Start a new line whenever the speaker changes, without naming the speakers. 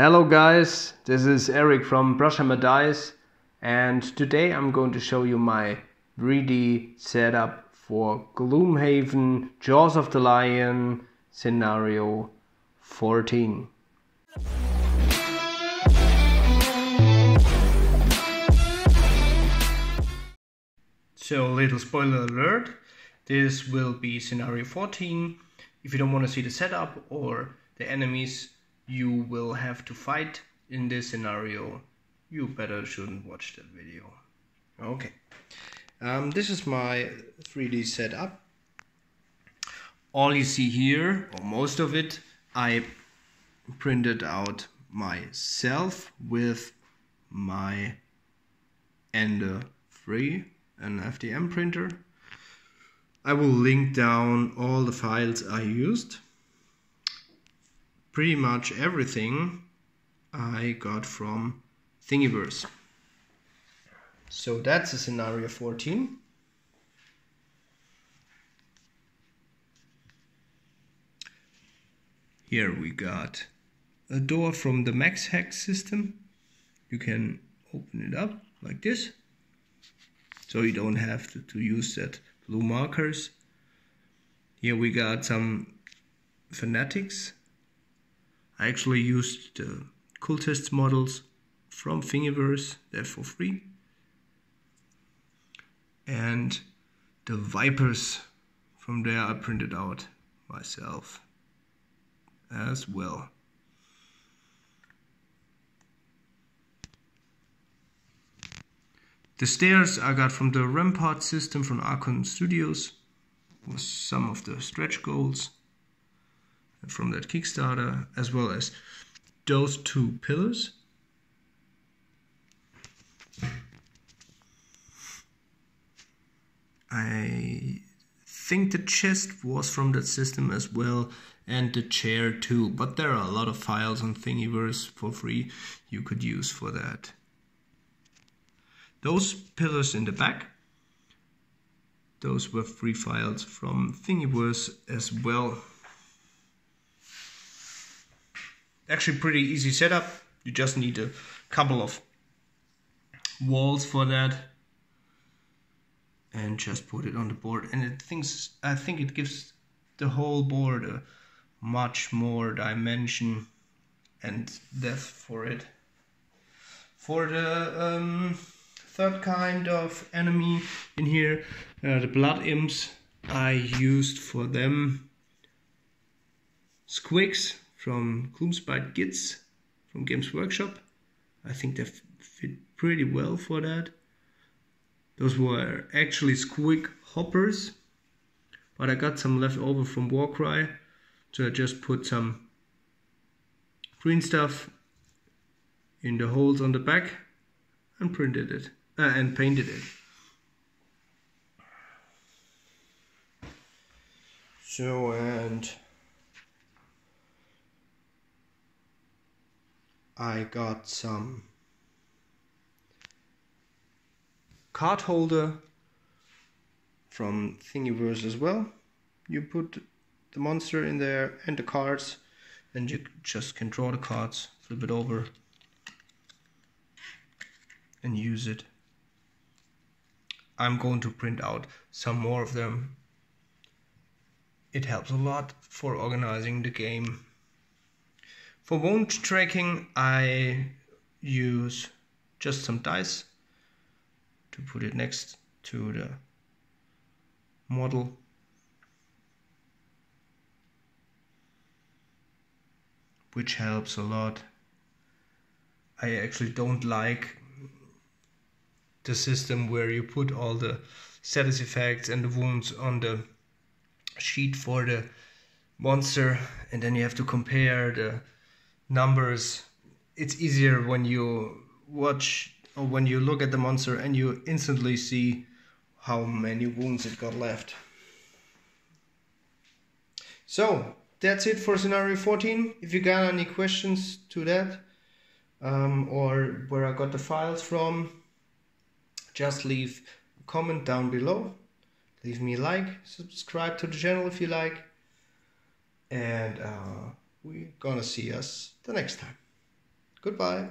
Hello guys, this is Eric from Brushhammer Dice, and today I'm going to show you my 3D setup for Gloomhaven Jaws of the Lion scenario 14. So, little spoiler alert, this will be scenario 14. If you don't want to see the setup or the enemies you will have to fight in this scenario, you better shouldn't watch that video. Okay, this is my 3D setup. All you see here, or most of it, I printed out myself with my Ender 3, an FDM printer. I will link down all the files I used. Pretty much everything I got from Thingiverse. So that's a scenario 14. Here we got a door from the Max Hack system. You can open it up like this, so you don't have to use that blue markers. Here we got some fanatics. I actually used the cultist models from Thingiverse, they're for free. And the vipers from there I printed out myself as well. The stairs I got from the Rampart system from Archon Studios, with some of the stretch goals from that Kickstarter, as well as those two pillars. I think the chest was from that system as well, and the chair too, but there are a lot of files on Thingiverse for free you could use for that. Those pillars in the back, those were free files from Thingiverse as well. Actually pretty easy setup. You just need a couple of walls for that and just put it on the board, and I think it gives the whole board a much more dimension and depth for it. For the third kind of enemy in here, the blood imps, I used for them squigs from Gloomspite Gits from Games Workshop. I think they fit pretty well for that. Those were actually squig hoppers, but I got some left over from Warcry, so I just put some green stuff in the holes on the back and printed it and painted it. So, and I got some card holder from Thingiverse as well. You put the monster in there and the cards, and you just can draw the cards, flip it over and use it. I'm going to print out some more of them. It helps a lot for organizing the game. For wound tracking, I use just some dice to put it next to the model. Which helps a lot. I actually don't like the system where you put all the status effects and the wounds on the sheet for the monster, and then you have to compare the numbers. It's easier when you watch or when you look at the monster and you instantly see how many wounds it got left. So that's it for scenario 14. If you got any questions to that, or where I got the files from, just leave a comment down below. Leave me a like, subscribe to the channel if you like, and we're gonna see us the next time.
Goodbye.